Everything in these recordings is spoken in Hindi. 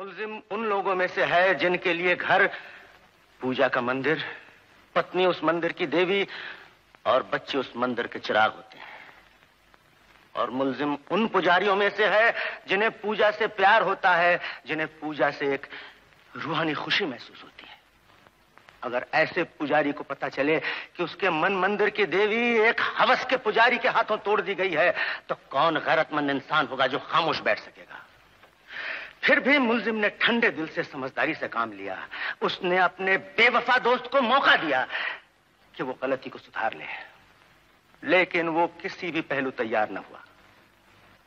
मुल्जिम उन लोगों में से है जिनके लिए घर पूजा का मंदिर, पत्नी उस मंदिर की देवी और बच्चे उस मंदिर के चिराग होते हैं। और मुल्जिम उन पुजारियों में से है जिन्हें पूजा से प्यार होता है, जिन्हें पूजा से एक रूहानी खुशी महसूस होती है। अगर ऐसे पुजारी को पता चले कि उसके मन मंदिर की देवी एक हवस के पुजारी के हाथों तोड़ दी गई है, तो कौन गैरतमंद इंसान होगा जो खामोश बैठ सकेगा। फिर भी मुल्जिम ने ठंडे दिल से समझदारी से काम लिया। उसने अपने बेवफा दोस्त को मौका दिया कि वो गलती को सुधार ले, लेकिन वो किसी भी पहलू तैयार न हुआ।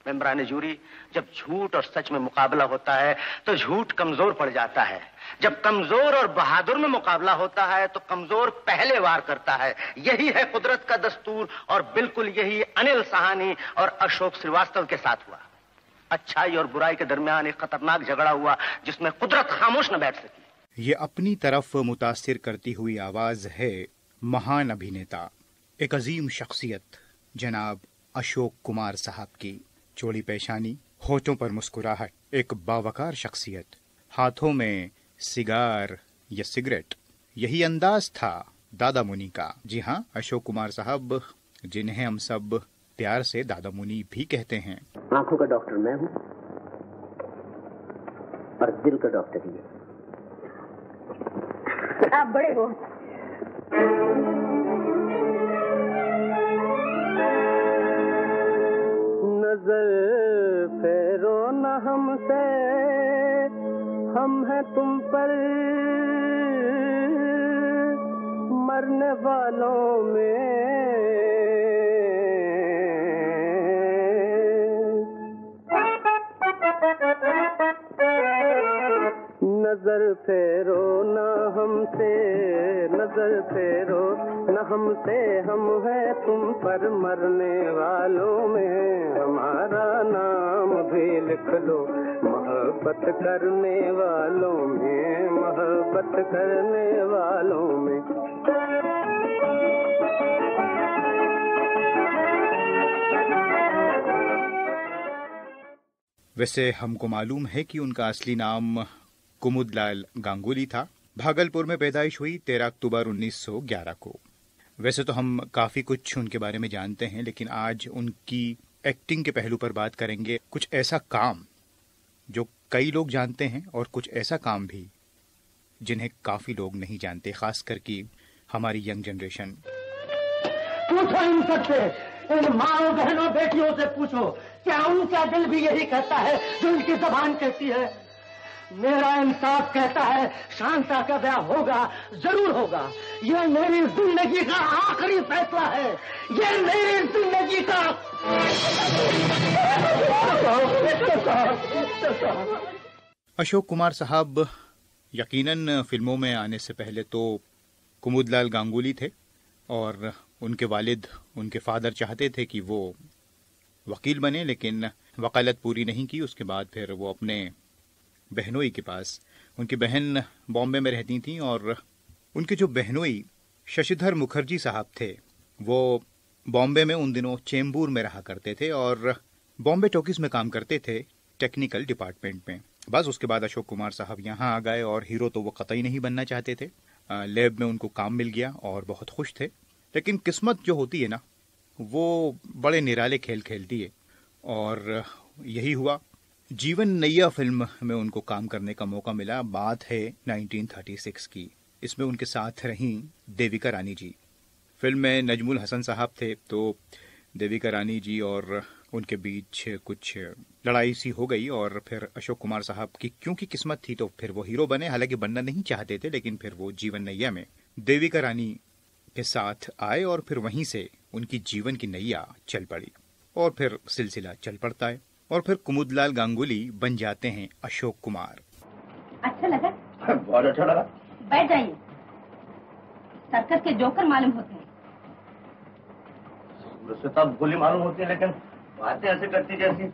मेंबरान जूरी, जब झूठ और सच में मुकाबला होता है तो झूठ कमजोर पड़ जाता है। जब कमजोर और बहादुर में मुकाबला होता है तो कमजोर पहले वार करता है। यही है कुदरत का दस्तूर और बिल्कुल यही अनिल साहनी और अशोक श्रीवास्तव के साथ हुआ। अच्छाई और बुराई के दरमियान एक खतरनाक झगड़ा हुआ जिसमें कुदरत खामोश न बैठ सकी। ये अपनी तरफ मुतासिर करती हुई आवाज है महान अभिनेता, एक अजीम शख्सियत जनाब अशोक कुमार साहब की। चौड़ी पेशानी, होठों पर मुस्कुराहट, एक बावकार शख्सियत, हाथों में सिगार या सिगरेट। यही अंदाज था दादा मुनी का। जी हाँ, अशोक कुमार साहब, जिन्हें हम सब प्यार से दादा मुनी भी कहते हैं। आंखों का डॉक्टर मैं हूँ और दिल का डॉक्टर ही है। आप बड़े हो। नजर फेरो न हमसे, हम हैं तुम पर मरने वालों में। नजर फेरो न हमसे, नजर फेरो न हमसे, हम हैं तुम पर मरने वालों में। हमारा नाम भी लिख लो मोहब्बत करने वालों में, मोहब्बत करने वालों में। वैसे हमको मालूम है कि उनका असली नाम कुमुदलाल गांगुली था। भागलपुर में पैदाइश हुई 13 अक्टूबर 1911 को। वैसे तो हम काफी कुछ उनके बारे में जानते हैं, लेकिन आज उनकी एक्टिंग के पहलू पर बात करेंगे। कुछ ऐसा काम जो कई लोग जानते हैं और कुछ ऐसा काम भी जिन्हें काफी लोग नहीं जानते, खासकर कि हमारी यंग जनरेशन। पूछो इन सबसे, इन माओ बहनों बेटियों से पूछो, क्या उनका दिल भी यही कहता है जो उनकी जबान कहती है? मेरा इंसाफ कहता है शांता का ब्याह होगा, जरूर होगा। यह मेरी जिंदगी का आखिरी फैसला है, यह मेरी जिंदगी का। अशोक कुमार साहब यकीनन फिल्मों में आने से पहले तो कुमुदलाल गांगुली थे और उनके वालिद, उनके फादर चाहते थे कि वो वकील बने, लेकिन वकालत पूरी नहीं की। उसके बाद फिर वो अपने बहनोई के पास, उनकी बहन बॉम्बे में रहती थी और उनके जो बहनोई शशिधर मुखर्जी साहब थे वो बॉम्बे में उन दिनों चेंबूर में रहा करते थे और बॉम्बे टॉकीज में काम करते थे टेक्निकल डिपार्टमेंट में। बस उसके बाद अशोक कुमार साहब यहाँ आ गए और हीरो तो वो कतई नहीं बनना चाहते थे। लैब में उनको काम मिल गया और बहुत खुश थे, लेकिन किस्मत जो होती है ना, वो बड़े निराले खेल खेलती है और यही हुआ। जीवन नैया फिल्म में उनको काम करने का मौका मिला। बात है 1936 की। इसमें उनके साथ रहीं देविका रानी जी। फिल्म में नजमुल हसन साहब थे, तो देविका रानी जी और उनके बीच कुछ लड़ाई सी हो गई और फिर अशोक कुमार साहब की क्योंकि किस्मत थी तो फिर वो हीरो बने। हालांकि बनना नहीं चाहते थे, लेकिन फिर वो जीवन नैया में देविका रानी के साथ आए और फिर वहीं से उनकी जीवन की नैया चल पड़ी और फिर सिलसिला चल पड़ता है और फिर कुमुदलाल गांगुली बन जाते हैं अशोक कुमार। अच्छा लगा? बहुत अच्छा लगा। बैठ जाइए। सर्कस के जोकर मालूम होते हैं। मुझसे तो गोली मालूम होती है, लेकिन बातें ऐसे करती जैसी।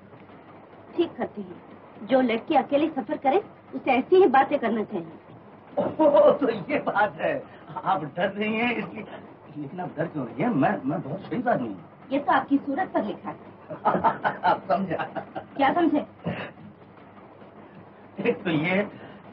ठीक करती है। जो लड़की अकेली सफर करे उसे ऐसी ही बातें करना चाहिए। ओह, तो ये बात है। आप डर रही हैं इसलिए, लेकिन आप डर क्यों रही हैं? मैं बहुत सही आदमी हूँ। ये तो आपकी सूरत पर लिखा है। आप समझा? क्या समझे? एक तो ये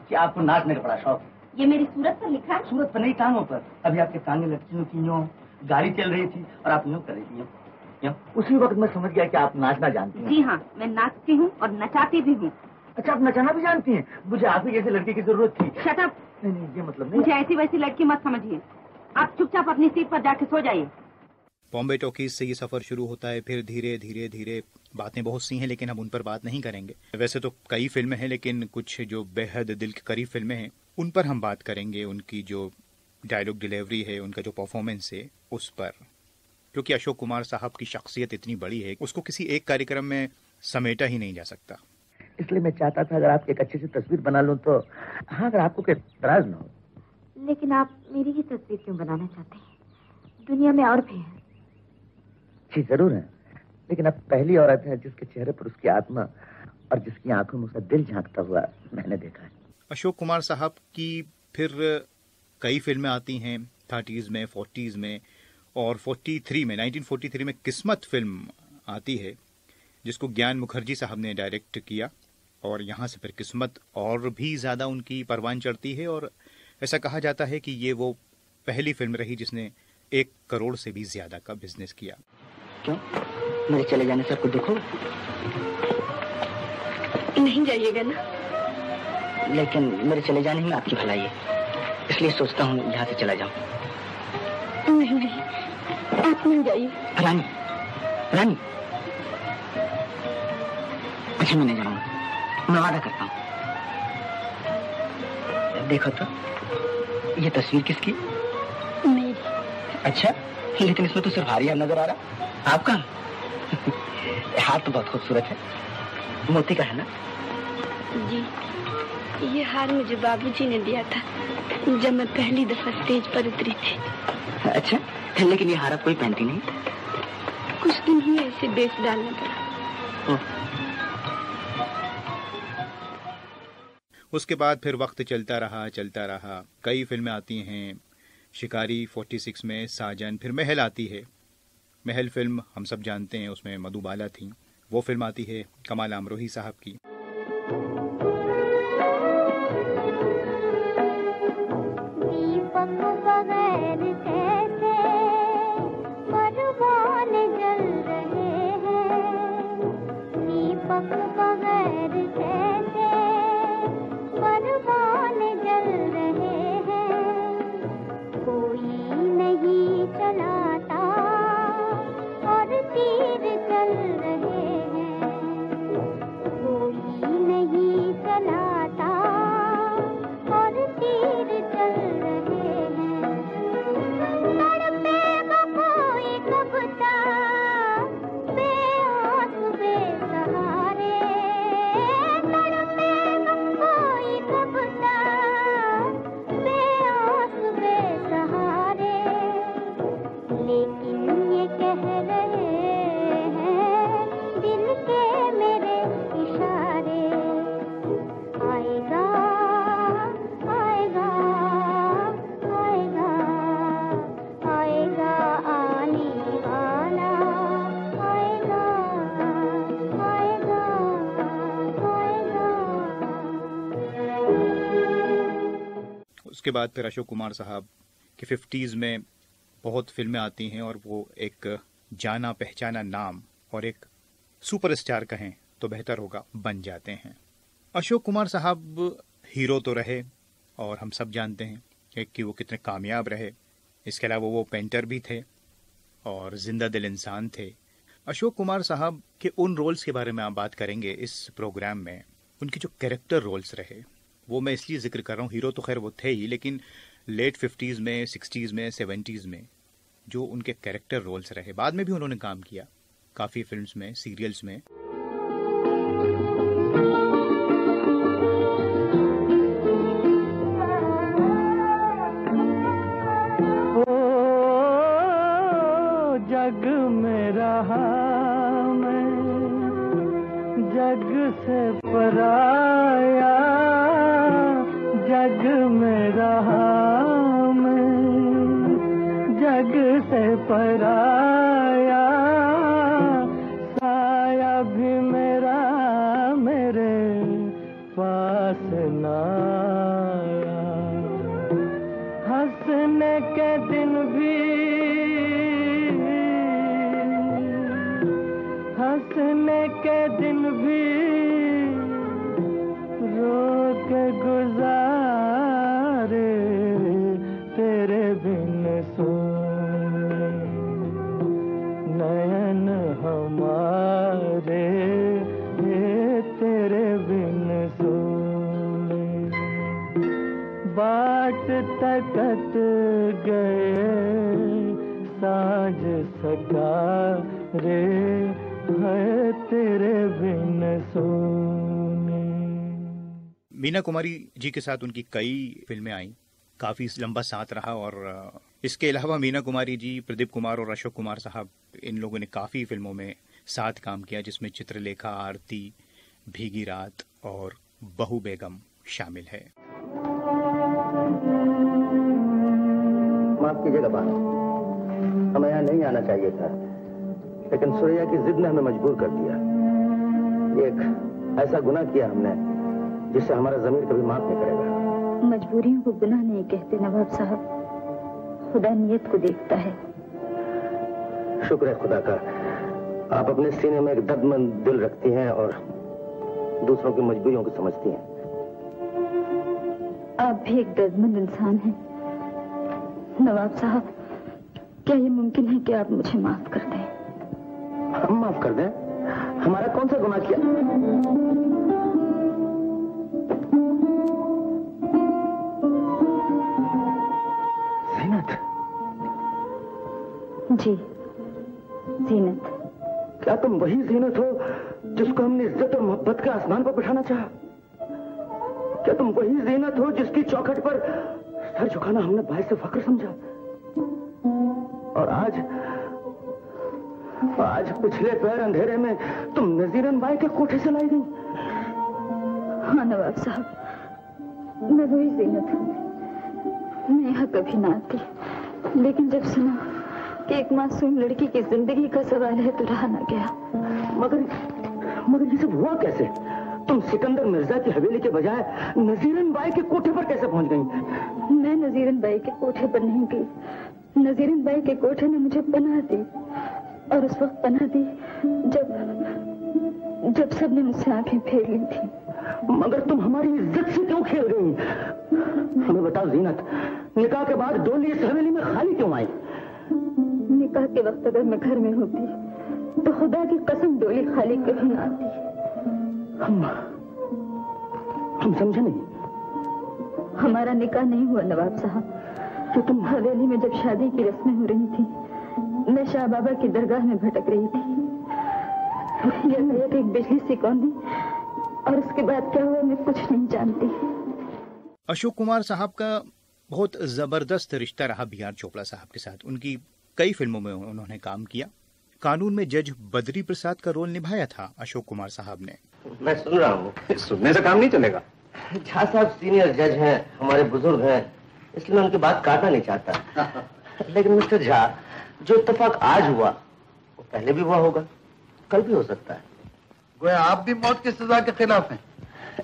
कि आपको नाचने का बड़ा शौक। ये मेरी सूरत पर लिखा है? सूरत पर नहीं, टांगों पर। अभी आपके टांगे लटकी की यूं गाड़ी चल रही थी और आप यूं कर रही थी यूं। उसी वक्त मैं समझ गया कि आप नाचना जानती हैं। जी हाँ, मैं नाचती हूँ और नचाती भी हूँ। अच्छा, आप नचाना भी जानती हैं? मुझे आप ही जैसे लड़के की जरूरत थी। Shut up. नहीं, ये मतलब नहीं। मुझे ऐसी वैसी लड़की मत समझिए। आप चुपचाप अपनी सीट पर जाके सो जाइए। बॉम्बे टॉकीज से ये सफर शुरू होता है, फिर धीरे धीरे धीरे बातें बहुत सी हैं, लेकिन हम उन पर बात नहीं करेंगे। वैसे तो कई फिल्में हैं, लेकिन कुछ जो बेहद दिल के करीब फिल्में हैं उन पर हम बात करेंगे। उनकी जो डायलॉग डिलीवरी है, उनका जो परफॉर्मेंस है, उस पर। क्योंकि अशोक कुमार साहब की शख्सियत इतनी बड़ी है, उसको किसी एक कार्यक्रम में समेटा ही नहीं जा सकता। इसलिए मैं चाहता था अगर आपकी एक अच्छी सी तस्वीर बना लूं तो। हाँ, अगर आपको कोई एतराज ना हो। लेकिन आप मेरी ही तस्वीर क्यों बनाना चाहते हैं? दुनिया में और भी है। जी जरूर है, लेकिन अब पहली औरत है जिसके चेहरे पर उसकी आत्मा और जिसकी आंखों में उसका दिल झांकता हुआ मैंने देखा है। अशोक कुमार साहब की फिर कई फिल्में आती हैं 30s में, 40s में, और 1943 में किस्मत फिल्म आती है जिसको ज्ञान मुखर्जी साहब ने डायरेक्ट किया, और यहाँ से फिर किस्मत और भी ज़्यादा उनकी परवान चढ़ती है। और ऐसा कहा जाता है कि ये वो पहली फिल्म रही जिसने 1 करोड़ से भी ज़्यादा का बिजनेस किया। क्यों? मेरे चले जाने से आपको दुख हो? नहीं जाइएगा ना? लेकिन मेरे चले जाने में आपकी भलाई है, इसलिए सोचता हूँ यहाँ से चला जाऊँ। नहीं नहीं, आप नहीं जाइए। रानी, रानी, अच्छा मैं नहीं जाऊंगा, मैं वादा करता हूँ। देखो तो, ये तस्वीर किसकी? मेरी। अच्छा, लेकिन इसमें तो सिर्फ हार नजर आ रहा। आपका हाथ तो बहुत खूबसूरत है, मोती का है ना? जी, ये हार मुझे बाबूजी ने दिया था जब मैं पहली दफा स्टेज पर उतरी थी। अच्छा, लेकिन ये हार आप कोई पहनती नहीं? कुछ दिन ही ऐसे बेच डालना पड़ा। उसके बाद फिर वक्त चलता रहा। कई फिल्में आती हैं, शिकारी 46 में, साजन, फिर महल आती है। महल फिल्म हम सब जानते हैं, उसमें मधुबाला थी। वो फिल्म आती है कमाल अमरोही साहब की। उसके बाद फिर अशोक कुमार साहब के 50s में बहुत फिल्में आती हैं, और वो एक जाना पहचाना नाम और एक सुपरस्टार कहें तो बेहतर होगा, बन जाते हैं। अशोक कुमार साहब हीरो तो रहे, और हम सब जानते हैं कि वो कितने कामयाब रहे। इसके अलावा वो पेंटर भी थे और जिंदा दिल इंसान थे। अशोक कुमार साहब के उन रोल्स के बारे में आप बात करेंगे इस प्रोग्राम में। उनके जो कैरेक्टर रोल्स रहे, वो मैं इसलिए जिक्र कर रहा हूँ, हीरो तो खैर वो थे ही, लेकिन लेट 50s में, 60s में, 70s में जो उनके कैरेक्टर रोल्स रहे। बाद में भी उन्होंने काम किया काफ़ी फिल्म्स में, सीरियल्स में। जग में रहा मैं, जग से पराया, जग में रहा मैं, जग से पराया, साया भी ना आया। हंसने के दिन भी, हंसने के दिन भी रो के गुजारे तेरे बिन सोने। नयन हमारे तेरे बिन सोने। बाट तकत गए साँझ सका रे है तेरे बिन सोने। मीना कुमारी जी के साथ उनकी कई फिल्में आई, काफी लंबा साथ रहा। और इसके अलावा मीना कुमारी जी, प्रदीप कुमार और अशोक कुमार साहब, इन लोगों ने काफी फिल्मों में साथ काम किया, जिसमें चित्रलेखा, आरती, भीगी रात और बहू बेगम शामिल है। माफ कीजिएगा बात, हमें यहाँ नहीं आना चाहिए था, लेकिन सुरैया की जिद ने हमें मजबूर कर दिया। एक ऐसा गुनाह किया हमने जिससे हमारा जमीर कभी माफ नहीं करेगा। मजबूरियों को गुनाह नहीं कहते नवाब साहब, खुदा नियत को देखता है। शुक्र है खुदा का, आप अपने सीने में एक दर्दमंद दिल रखती हैं और दूसरों की मजबूरियों को समझती हैं। आप भी एक दर्दमंद इंसान हैं नवाब साहब। क्या ये मुमकिन है कि आप मुझे माफ कर दें? हम माफ कर दें? हमारा कौन सा गुनाह किया? जीनत। जी, जीनत। क्या तुम वही जीनत हो जिसको हमने इज्जत और मोहब्बत के आसमान पर बिठाना चाहा? क्या तुम वही जीनत हो जिसकी चौखट पर सर झुकाना हमने बाइस से फख्र समझा? और आज पिछले पैर अंधेरे में तुम नजीरन बाई के कोठे से लाई गई। हाँ नवाब साहब, मैं वही जीनत हूँ। मैं यहाँ कभी ना आती, लेकिन जब सुना कि एक मासूम लड़की की जिंदगी का सवाल है तो रहा ना गया। मगर ये सब हुआ कैसे? तुम सिकंदर मिर्जा की हवेली के बजाय नजीरन बाई के कोठे पर कैसे पहुंच गई? मैं नजीरन बाई के कोठे पर नहीं गई, नजीरन बाई के कोठे ने मुझे पनाह दी, और उस वक्त पनाह दी जब सबने मुझसे आंखें फेर ली थी। मगर तुम हमारी इज्जत से क्यों खेल गई? हमें बताओ जीनत, निकाह के बाद डोली इस हवेली में खाली क्यों आई? निकाह के वक्त अगर मैं घर में होती तो खुदा की कसम डोली खाली कभी ना आती। हम समझे नहीं। हमारा निकाह नहीं हुआ नवाब साहब। तो तुम हवेली में जब शादी की रस्में हो रही थी, मैं शाह बाबा की दरगाह में भटक रही थी। एक बिजली सी कौंधी, और उसके बाद क्या हुआ मैं कुछ नहीं जानती। अशोक कुमार साहब का बहुत जबरदस्त रिश्ता रहा बी.आर. चोपड़ा साहब के साथ। उनकी कई फिल्मों में उन्होंने काम किया। कानून में जज बद्री प्रसाद का रोल निभाया था अशोक कुमार साहब ने। मैं सुन रहा हूँ। सुनने से काम नहीं चलेगा। झा साहब सीनियर जज हैं, हमारे बुजुर्ग हैं, इसलिए मैं उनकी बात काटना नहीं चाहता। लेकिन मिस्टर झा, जो इत्तेफाक आज हुआ वो पहले भी हुआ होगा, कल भी हो सकता है। गोया आप भी मौत की सजा के खिलाफ हैं?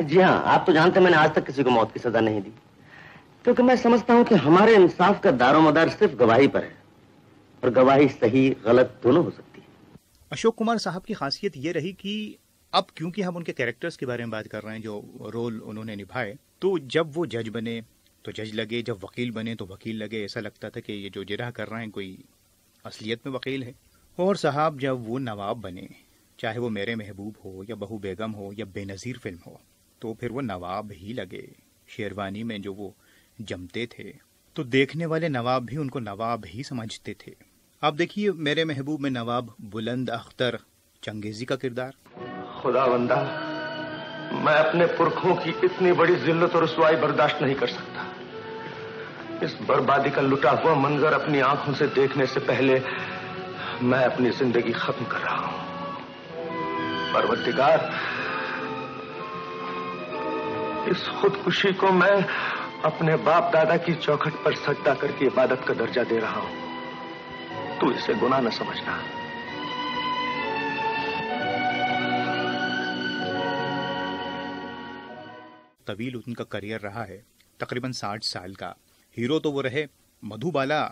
जी हाँ, आप तो जानते हैं मैंने आज तक किसी को मौत की सजा नहीं दी, क्योंकि मैं समझता हूँ कि हमारे इंसाफ का दारोमदार सिर्फ गवाही पर है, और गवाही सही गलत दोनों हो सकती है। अशोक कुमार साहब की खासियत ये रही कि अब क्योंकि हम उनके कैरेक्टर्स के बारे में बात कर रहे हैं, जो रोल उन्होंने निभाए, तो जब वो जज बने तो जज लगे, जब वकील बने तो वकील लगे। ऐसा लगता था कि ये जो जिरह कर रहे हैं कोई असलियत में वकील है। और साहब जब वो नवाब बने, चाहे वो मेरे महबूब हो या बहू बेगम हो या बेनज़ीर फिल्म हो, तो फिर वो नवाब ही लगे। शेरवानी में जो वो जमते थे तो देखने वाले नवाब भी उनको नवाब ही समझते थे। आप देखिए मेरे महबूब में नवाब बुलंद अख्तर चंगेजी का किरदार। खुदावंदा, मैं अपने पुरखों की इतनी बड़ी जिल्लत और रुसवाई बर्दाश्त नहीं कर सकता। इस बर्बादी का लुटा हुआ मंजर अपनी आंखों से देखने से पहले मैं अपनी जिंदगी खत्म कर रहा हूं। परवरदिगार, इस खुदकुशी को मैं अपने बाप दादा की चौखट पर सजदा करके इबादत का दर्जा दे रहा हूं। तू इसे गुनाह न समझना। तवील उनका करियर रहा है, तकरीबन 60 साल का। हीरो तो वो रहे, मधुबाला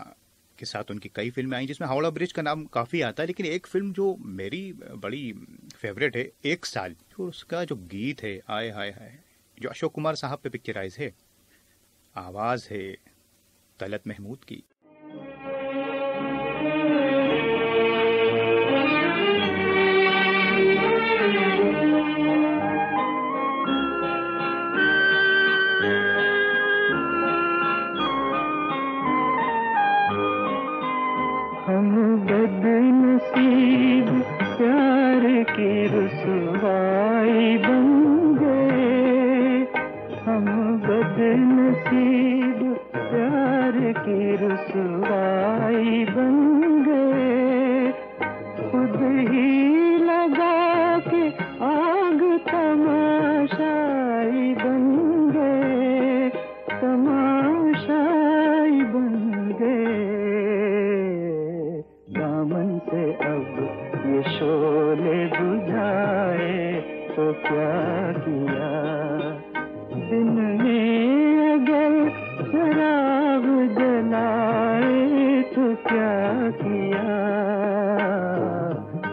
के साथ उनकी कई फिल्में आई जिसमें हावड़ा ब्रिज का नाम काफ़ी आता है, लेकिन एक फिल्म जो मेरी बड़ी फेवरेट है, एक साल, जो उसका जो गीत है, आए हाय हाय, जो अशोक कुमार साहब पे पिक्चराइज है, आवाज़ है तलत महमूद की। हम बदनसीब प्यार की रुसवाई बन गए, हम बदनसीब प्यार की रुसवाई बन गए, खुद ही लगा के आग तमाशाई बन गए, तमाशाई बन गए। दामन से अब ये शोले बुझाए तो क्या किया, दिन में अगर शराब जलाए तो क्या किया,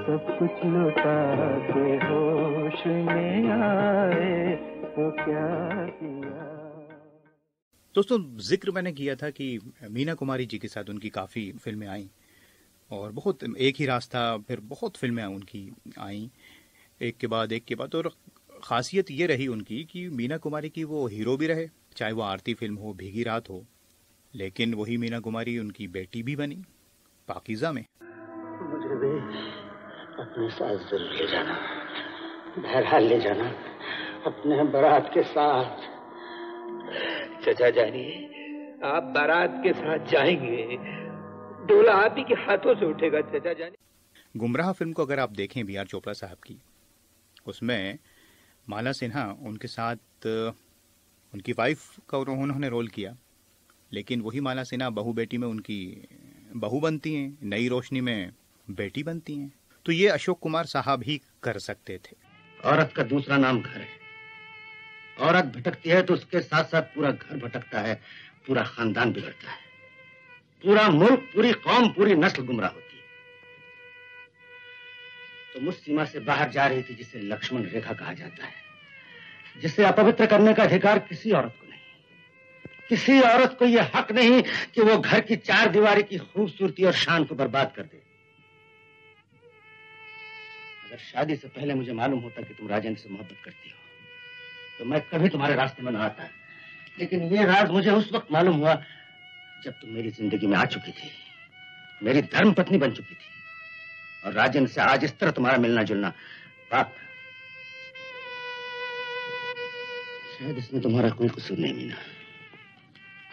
सब कुछ लुटा के होश में आए तो क्या किया। दोस्तों, जिक्र मैंने किया था कि मीना कुमारी जी के साथ उनकी काफ़ी फिल्में आई और बहुत, एक ही रास्ता, फिर बहुत फिल्में उनकी आई एक के बाद एक के बाद। और ख़ासियत ये रही उनकी कि मीना कुमारी की वो हीरो भी रहे, चाहे वो आरती फिल्म हो, भीगी रात हो, लेकिन वही मीना कुमारी उनकी बेटी भी बनी पाकीज़ा में। मुझे भी अपने साथ जरूर ले जाना, बहरहाल ले जाना, अपने बारात के साथ। चचा जानिए, आप बारात के साथ जाएंगे, डोला आप ही के हाथों से उठेगा चचा जानिए। गुमराह फिल्म को अगर आप देखें बी आर चोपड़ा साहब की, उसमें माला सिन्हा उनके साथ उनकी वाइफ का उन्होंने रोल किया, लेकिन वही माला सिन्हा बहू बेटी में उनकी बहू बनती हैं, नई रोशनी में बेटी बनती हैं। तो ये अशोक कुमार साहब ही कर सकते थे। औरत का दूसरा नाम घर है। औरत भटकती है तो उसके साथ साथ पूरा घर भटकता है, पूरा खानदान बिगड़ता है, पूरा मुल्क, पूरी कौम, पूरी नस्ल गुमराह होती है। तो उस सीमा से बाहर जा रही थी जिसे लक्ष्मण रेखा कहा जाता है, जिसे अपवित्र करने का अधिकार किसी औरत को नहीं। किसी औरत को यह हक नहीं कि वो घर की चार दीवारी की खूबसूरती और शान को बर्बाद कर दे। अगर शादी से पहले मुझे मालूम होता कि तुम राजेंद्र से मोहब्बत करती हो तो मैं कभी तुम्हारे रास्ते में न आता, लेकिन ये राज मुझे उस वक्त मालूम हुआ जब तुम मेरी जिंदगी में आ चुकी थी, मेरी धर्म पत्नी बन चुकी थी, और राजेंद्र से आज इस तरह तुम्हारा मिलना जुलना पाप। शायद इसमें तुम्हारा कोई कसूर नहीं मीना,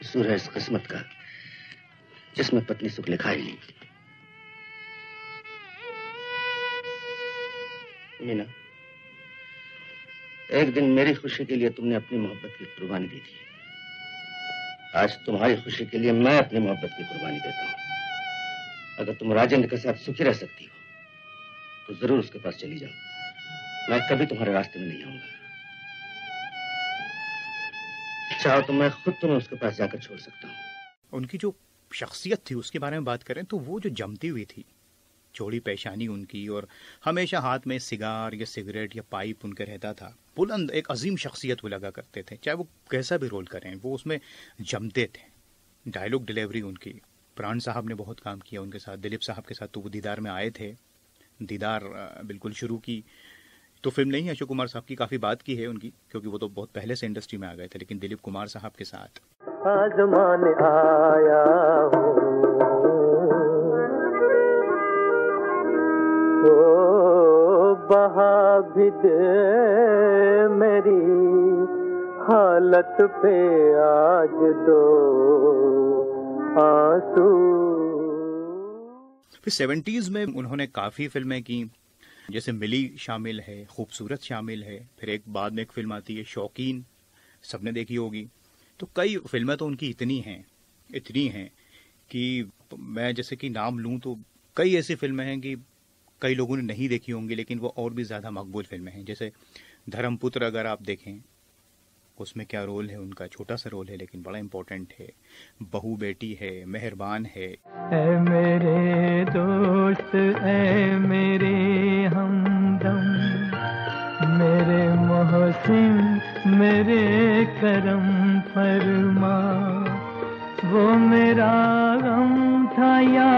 कसूर है इस किस्मत का जिसमें पत्नी सुख लिखा ही नहीं। मीना, एक दिन मेरी खुशी के लिए तुमने अपनी मोहब्बत की कुर्बानी दी थी, आज तुम्हारी खुशी के लिए मैं अपनी मोहब्बत की कुर्बानी देता हूं। अगर तुम राजेंद्र के साथ सुखी रह सकती हो तो जरूर उसके पास चली जाओ, मैं कभी तुम्हारे रास्ते में नहीं आऊंगा। चाहो तो मैं खुद तुम्हें उसके पास जाकर छोड़ सकता हूं। उनकी जो शख्सियत थी उसके बारे में बात करें तो वो जो जमती हुई थी, चौड़ी पेशानी उनकी, और हमेशा हाथ में सिगार या सिगरेट या पाइप उनके रहता था, बुलंद एक अजीम शख्सियत वो लगा करते थे, चाहे वो कैसा भी रोल करें वो उसमें जमते थे। डायलॉग डिलीवरी उनकी, प्राण साहब ने बहुत काम किया उनके साथ, दिलीप साहब के साथ तो वो दीदार में आए थे, दीदार बिल्कुल शुरू की तो फिल्म नहीं, अशोक कुमार साहब की काफ़ी बात की है उनकी, क्योंकि वो तो बहुत पहले से इंडस्ट्री में आ गए थे, लेकिन दिलीप कुमार साहब के साथ आजमान आया हो बहा भी दे मेरी हालत पे आज दो आंसू। फिर 70s में उन्होंने काफ़ी फिल्में की, जैसे मिली शामिल है, खूबसूरत शामिल है, फिर एक बाद में एक फिल्म आती है शौकीन, सबने देखी होगी। तो कई फिल्में तो उनकी इतनी हैं कि मैं जैसे कि नाम लूं तो कई ऐसी फिल्में हैं कि कई लोगों ने नहीं देखी होंगी, लेकिन वो और भी ज़्यादा मकबूल फिल्में हैं। जैसे धर्मपुत्र अगर आप देखें उसमें क्या रोल है उनका, छोटा सा रोल है लेकिन बड़ा इम्पोर्टेंट है। बहू बेटी है, मेहरबान है। ऐ मेरे दोस्त, ऐ मेरे हमदम, मेरे मोहसिन, मेरे करम फरमा, वो मेरा गम था या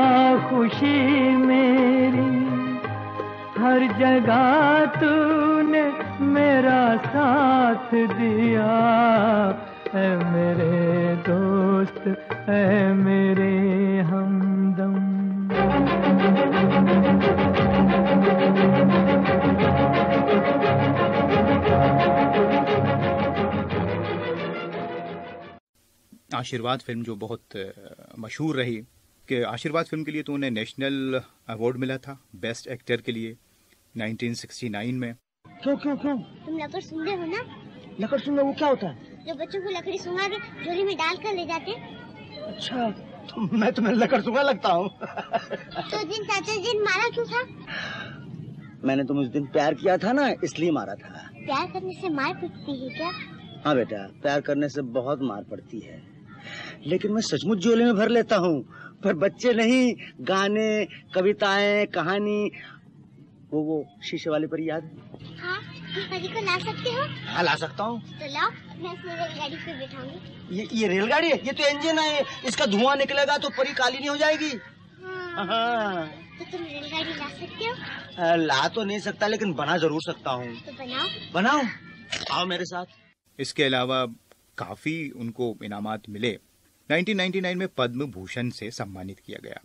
खुशी मेरी, हर जगह तूने मेरा साथ दिया। ऐ मेरे दोस्त, ऐ मेरे हमदम। आशीर्वाद फिल्म जो बहुत मशहूर रही, कि आशीर्वाद फिल्म के लिए तो उन्हें नेशनल अवार्ड मिला था बेस्ट एक्टर के लिए 1969 में। क्यों क्यों क्यों? तुम लकड़ सूंघे हो ना? लकड़ सूंघना वो क्या होता है? जो बच्चों को लकड़ी सूंघा के झोली में डाल कर ले जाते। अच्छा, तो मैं तुम्हें लकड़ सूंघा लगता हूँ। तो दिन चाचा जी ने मारा क्यों था? मैंने तुम्हें उस दिन प्यार किया था ना, इसलिए मारा था। प्यार करने से मार पड़ती है क्या? हाँ बेटा, प्यार करने से बहुत मार पड़ती है, लेकिन मैं सचमुच झोले में भर लेता हूँ। पर बच्चे नहीं, गाने, कविताएं, कहानी। वो शीशे वाले पर याद है? हाँ, परी को ला सकते हो? हाँ, ला सकता हूँ। तो लाओ, मैं इसे रेलगाड़ी पे बैठाऊंगी। ये रेलगाड़ी है? ये तो इंजन है, इसका धुआं निकलेगा तो परी काली नहीं हो जाएगी। हाँ। तो तुम रेलगाड़ी ला सकते हो? ला तो नहीं सकता, लेकिन बना जरूर सकता हूँ। तो बनाओ। बनाओ, आओ मेरे साथ। इसके अलावा काफी उनको इनामात मिले। 1999 में पद्म भूषण से सम्मानित किया गया,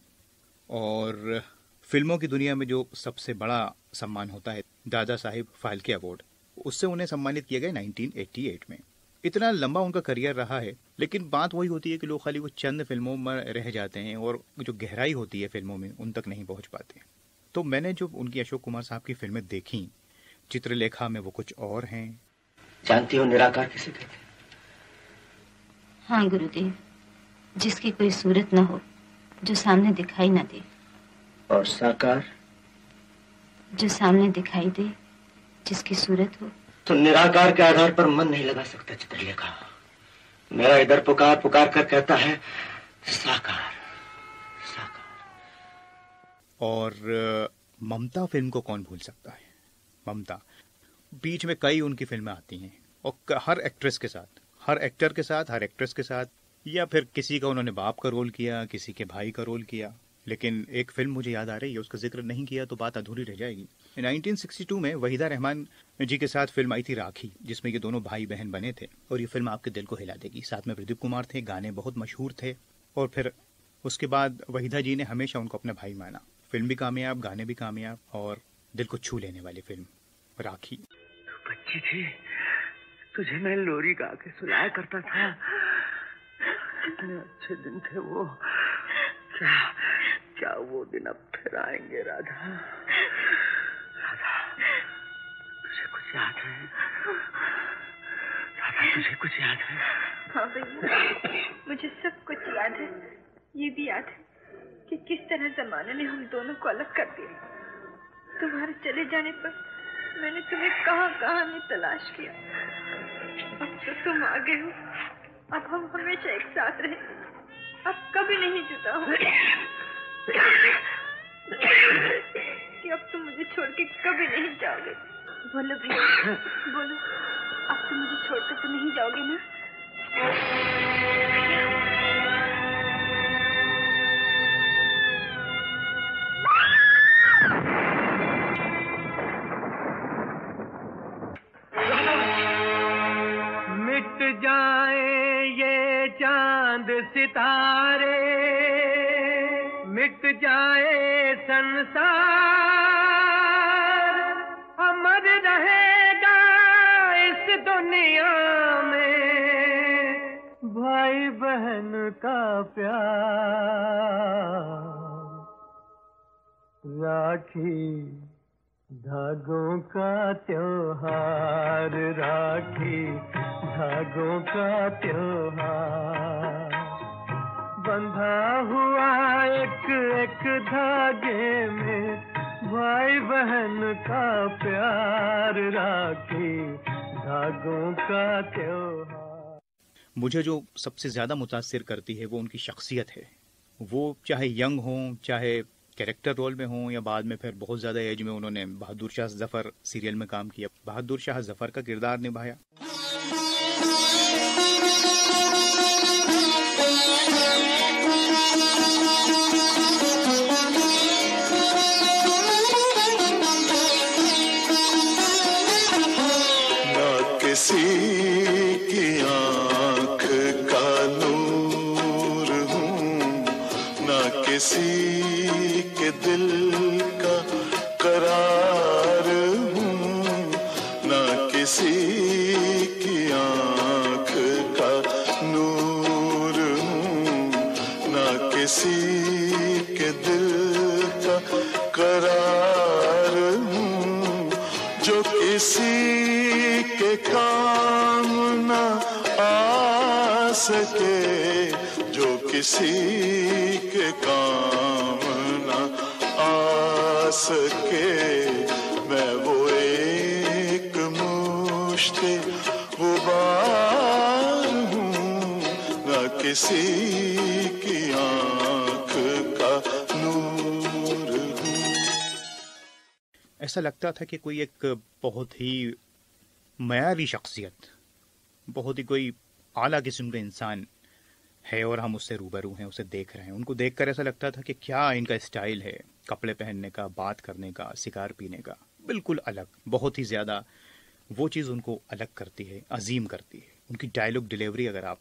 और फिल्मों की दुनिया में जो सबसे बड़ा सम्मान होता है दादा साहिब फाल्के अवार्ड, उससे उन्हें सम्मानित किया गया 1988 में। इतना लंबा उनका करियर रहा है, लेकिन बात वही होती है कि लोग खाली वो चंद फिल्मों में रह जाते हैं और जो गहराई होती है फिल्मों में उन तक नहीं पहुंच पाते। तो मैंने जो उनकी अशोक कुमार साहब की फिल्में देखी, चित्रलेखा में वो कुछ और हैं। जानती हो निराकार किसे कहते हैं? हाँ गुरुदेव, जिसकी कोई सूरत न हो, जो सामने दिखाई न दे। और साकार? जो सामने दिखाई दे, जिसकी सूरत हो। तो निराकार के आधार पर मन नहीं लगा सकता चित्रलेखा। मेरा इधर पुकार पुकार कर कहता है साकार साकार। और ममता फिल्म को कौन भूल सकता है? ममता, बीच में कई उनकी फिल्में आती हैं, और हर एक्ट्रेस के साथ, हर एक्टर के साथ, हर एक्ट्रेस के साथ, या फिर किसी का उन्होंने बाप का रोल किया, किसी के भाई का रोल किया। लेकिन एक फिल्म मुझे याद आ रही है, उसका जिक्र नहीं किया तो बात अधूरी रह जाएगी। 1962 में वहीदा रहमान जी के साथ फिल्म आई थी राखी, जिसमें ये दोनों भाई बहन बने थे, और ये फिल्म आपके दिल को हिला देगी। साथ में प्रदीप कुमार थे, गाने बहुत मशहूर थे, और फिर उसके बाद वहीदा जी ने हमेशा उनको अपना भाई माना। फिल्म भी कामयाब, गाने भी कामयाब, और दिल को छू लेने वाली फिल्म राखी। तू बच्ची थी, तुझे मैं लोरी गा के सुलाया करता था। कितने अच्छे दिन थे वो। क्या वो दिन अब फिर आएंगे राधा? राधा, तुझे कुछ याद है? राधा, तुझे कुछ याद है? हाँ भैया, मुझे सब कुछ याद है। ये भी याद है कि किस तरह जमाने ने हम दोनों को अलग कर दिया। तुम्हारे चले जाने पर मैंने तुम्हें कहाँ कहाँ नहीं तलाश किया। अब तो तुम आ गए हो, अब हम हमेशा एक साथ रहे, अब कभी नहीं जुदा होंगे। कि अब तुम मुझे छोड़ के कभी नहीं जाओगे। बोलो भैया, बोलो, अब तुम मुझे छोड़कर तो नहीं जाओगे ना? मिट जाए ये चांद सितारे, मिट जाए संसार, अमर रहेगा इस दुनिया में भाई बहन का प्यार। राखी धागों का त्योहार, राखी धागों का त्योहार, बंधा हुआ एक एक धागे में भाई बहन का प्यार। राखी धागों का त्योहार। मुझे जो सबसे ज्यादा मुतासिर करती है वो उनकी शख्सियत है। वो चाहे यंग हों, चाहे कैरेक्टर रोल में हों, या बाद में फिर बहुत ज्यादा एज में उन्होंने बहादुर शाह जफर सीरियल में काम किया, बहादुर शाह जफर का किरदार निभाया। किसी की आँख का नूर हूँ, ना किसी के दिल का करार हूँ, ना किसी की आँख का नूर हूँ, ना किसी के दिल का करार हूँ, जो किसी के काम न आ सके, जो किसी के काम न आ सके, मैं वो एक मुश्ते गुबार हूँ, न किसी की आँख का नूर हूँ। ऐसा लगता था कि कोई एक बहुत ही मयारी शख्सियत, बहुत ही कोई आला किस्म का इंसान है और हम उससे रूबरू हैं, उसे देख रहे हैं। उनको देखकर ऐसा लगता था कि क्या इनका स्टाइल है, कपड़े पहनने का, बात करने का, सिगार पीने का, बिल्कुल अलग, बहुत ही ज्यादा वो चीज़ उनको अलग करती है, अजीम करती है। उनकी डायलॉग डिलीवरी अगर आप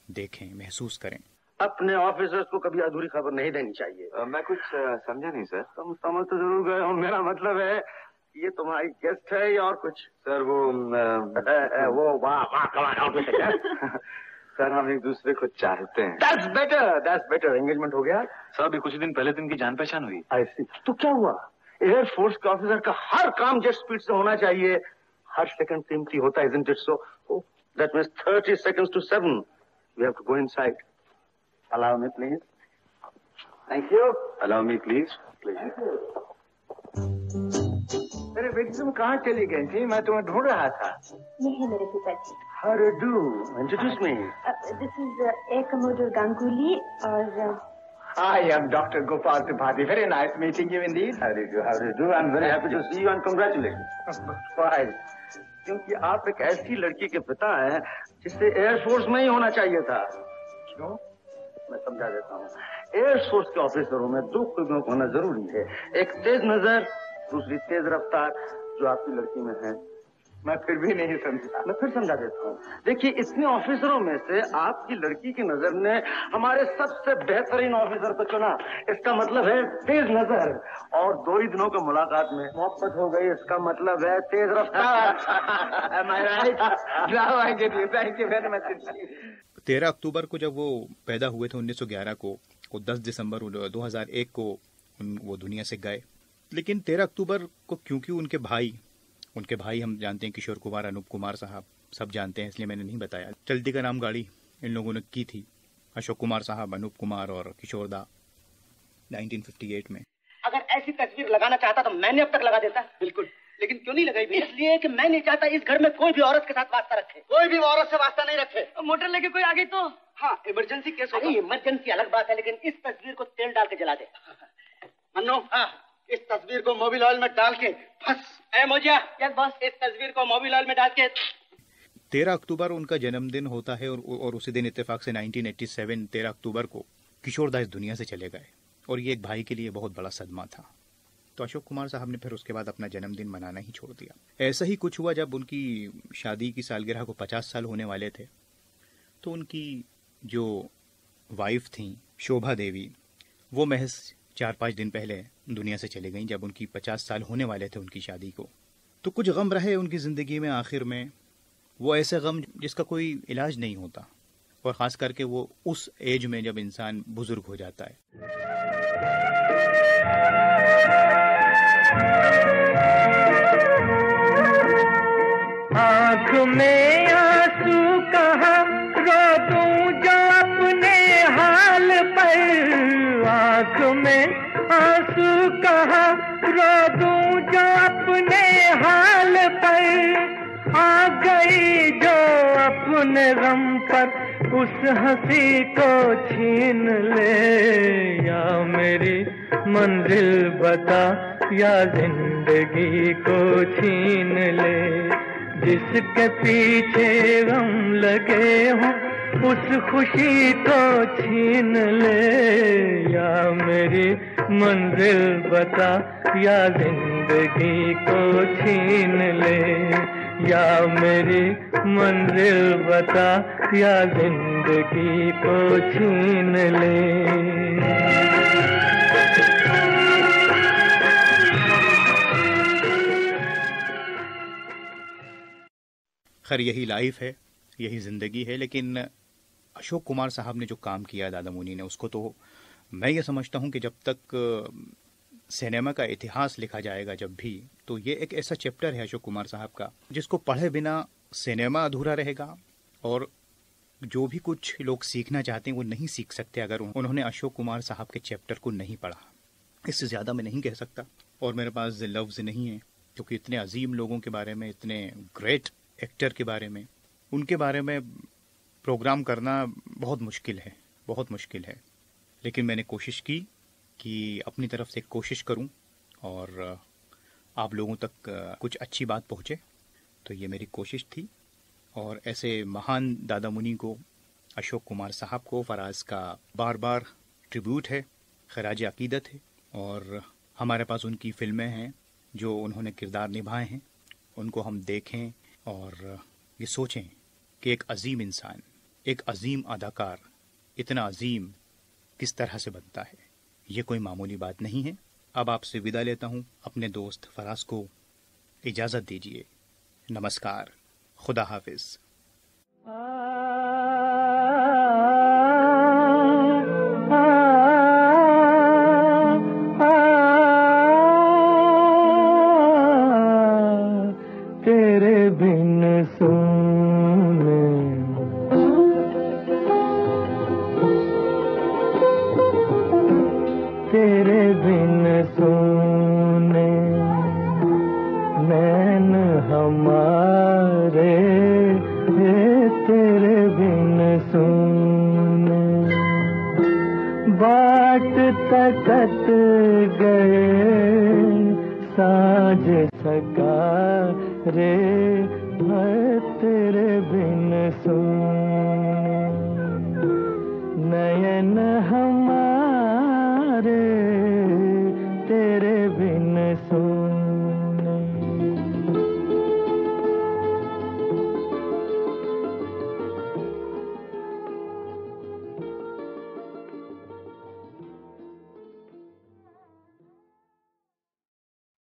देखें, महसूस करें। अपने ऑफिसर्स को कभी अधूरी खबर नहीं देनी चाहिए। मैं कुछ समझा नहीं सर। तुम समझ तो जरूर गए हो, मेरा मतलब है ये तुम्हारी गेस्ट है या और कुछ? सर वो वाह कमाल ऑफिसर। सर हम एक दूसरे को चाहते हैं। That's better. एंगेजमेंट हो गया? सर अभी कुछ दिन पहले तो इनकी जान पहचान हुई। ऐसी तो क्या हुआ? एयरफोर्स के ऑफिसर का हर काम जेट स्पीड से होना चाहिए, हर सेकंड कीमती होता है, isn't it so? Oh, that means 30 seconds to 7. We have to go inside. Allow me, please. Thank you. Allow me, please. अरे बेटी तुम कहाँ चली गई थी? मैं तुम्हें ढूंढ रहा था। ये है मेरे पिताजी। How do you do? Introduce me. This is A. Commodore Ganguly और I am Dr. Gopal Tripathi. Very nice meeting you indeed. How do you do? I'm very happy to see you and congratulations. Why? क्योंकि आप एक ऐसी लड़की के पिता हैं जिससे एयरफोर्स में ही होना चाहिए था। क्यों? मैं समझा देता हूँ। एयरफोर्स के ऑफिसरों में दो खूबियों होना जरूरी है, एक तेज नजर, दूसरी तेज रफ्तार, जो आपकी लड़की में है। मैं फिर भी नहीं समझा। मैं फिर समझा देता हूँ। देखिए इतने ऑफिसरों में से आपकी लड़की की नजर ने हमारे सबसे बेहतरीन ऑफिसर को चुना। इसका मतलब है तेज नजर, और 2 ही दिनों की मुलाकात में मोहब्बत हो गई। इसका मतलब है तेज रफ्तार। Am I right? Now I get you. Thank you very much. 13 अक्टूबर को जब वो पैदा हुए थे 1911 को, 10 दिसंबर 2001 को वो दुनिया से गए। लेकिन 13 अक्टूबर को क्योंकि उनके भाई हम जानते हैं, किशोर कुमार, अनूप कुमार साहब, सब जानते हैं, इसलिए मैंने नहीं बताया। चलती का नाम गाड़ी इन लोगों ने की थी, अशोक कुमार साहब, अनूप कुमार और किशोर दा, 1958 में। अगर ऐसी तस्वीर लगाना चाहता तो मैंने अब तक लगा देता। बिल्कुल, लेकिन क्यों नहीं लगाई भैया? इसलिए कि मैं नहीं चाहता इस घर में कोई भी औरत के साथ वास्ता रखे। कोई भी औरत से वास्ता नहीं रखे। मोटर लेके कोई आ गई तो? हाँ, इमरजेंसी केस होगा। इमरजेंसी अलग बात है, लेकिन इस तस्वीर को तेल डाल के जला दे। मन्नो, इस तस्वीर को मोबिल ऑयल में डाल के फंस। मोजिया, यस बॉस, इस तस्वीर को मोबिल ऑयल में डाल के। 13 अक्टूबर उनका जन्मदिन होता है और उसी दिन इत्तेफाक से 1987 13 अक्टूबर को किशोर दा इस दुनिया से चले गए, और ये एक भाई के लिए बहुत बड़ा सदमा था। तो अशोक कुमार साहब ने फिर उसके बाद अपना जन्मदिन मनाना ही छोड़ दिया। ऐसा ही कुछ हुआ जब उनकी शादी की सालगिरह को 50 साल होने वाले थे, तो उनकी जो वाइफ थी शोभा देवी, वो महज 4-5 दिन पहले दुनिया से चली गई, जब उनकी 50 साल होने वाले थे उनकी शादी को। तो कुछ गम रहे उनकी जिंदगी में आखिर में, वो ऐसे गम जिसका कोई इलाज नहीं होता, और खास करके वो उस एज में जब इंसान बुजुर्ग हो जाता है। आँख में आंसू कहाँ रो दूं जो अपने हाल पर, आँख में आंसू कहाँ रो दूं जो अपने हाल पर, आ गई जो अपने गम पर उस हंसी को छीन ले, या मेरी मंजिल बता या जिंदगी को छीन ले। जिसके पीछे गम लगे हों उस खुशी को छीन ले, या मेरी मंजिल बता या जिंदगी को छीन ले, या मेरी मंजिल बता या जिंदगी को छीन ले। खैर यही लाइफ है, यही जिंदगी है, लेकिन अशोक कुमार साहब ने जो काम किया दादा मुनि ने, उसको तो मैं ये समझता हूँ कि जब तक सिनेमा का इतिहास लिखा जाएगा जब भी, तो ये एक ऐसा चैप्टर है अशोक कुमार साहब का जिसको पढ़े बिना सिनेमा अधूरा रहेगा, और जो भी कुछ लोग सीखना चाहते हैं वो नहीं सीख सकते अगर उन्होंने अशोक कुमार साहब के चैप्टर को नहीं पढ़ा। इससे ज़्यादा मैं नहीं कह सकता, और मेरे पास लफ्ज़ नहीं है, क्योंकि इतने अजीम लोगों के बारे में, इतने ग्रेट एक्टर के बारे में, उनके बारे में प्रोग्राम करना बहुत मुश्किल है, बहुत मुश्किल है। लेकिन मैंने कोशिश की कि अपनी तरफ से कोशिश करूं और आप लोगों तक कुछ अच्छी बात पहुंचे, तो ये मेरी कोशिश थी। और ऐसे महान दादा मुनि को, अशोक कुमार साहब को, फराज का बार बार ट्रिब्यूट है, खराज अकीदत है। और हमारे पास उनकी फिल्में हैं जो उन्होंने किरदार निभाए हैं, उनको हम देखें और ये सोचें कि एक अजीम इंसान, एक अजीम अदाकार इतना अजीम किस तरह से बनता है। ये कोई मामूली बात नहीं है। अब आपसे विदा लेता हूँ, अपने दोस्त फराज को इजाज़त दीजिए। नमस्कार, खुदा हाफिज। तेरे बिन सोने तेरे बिन सोने नैन हमारे, तेरे बिन सोने बाट तकत गए साँझ सका रे, तेरे बिन सोने।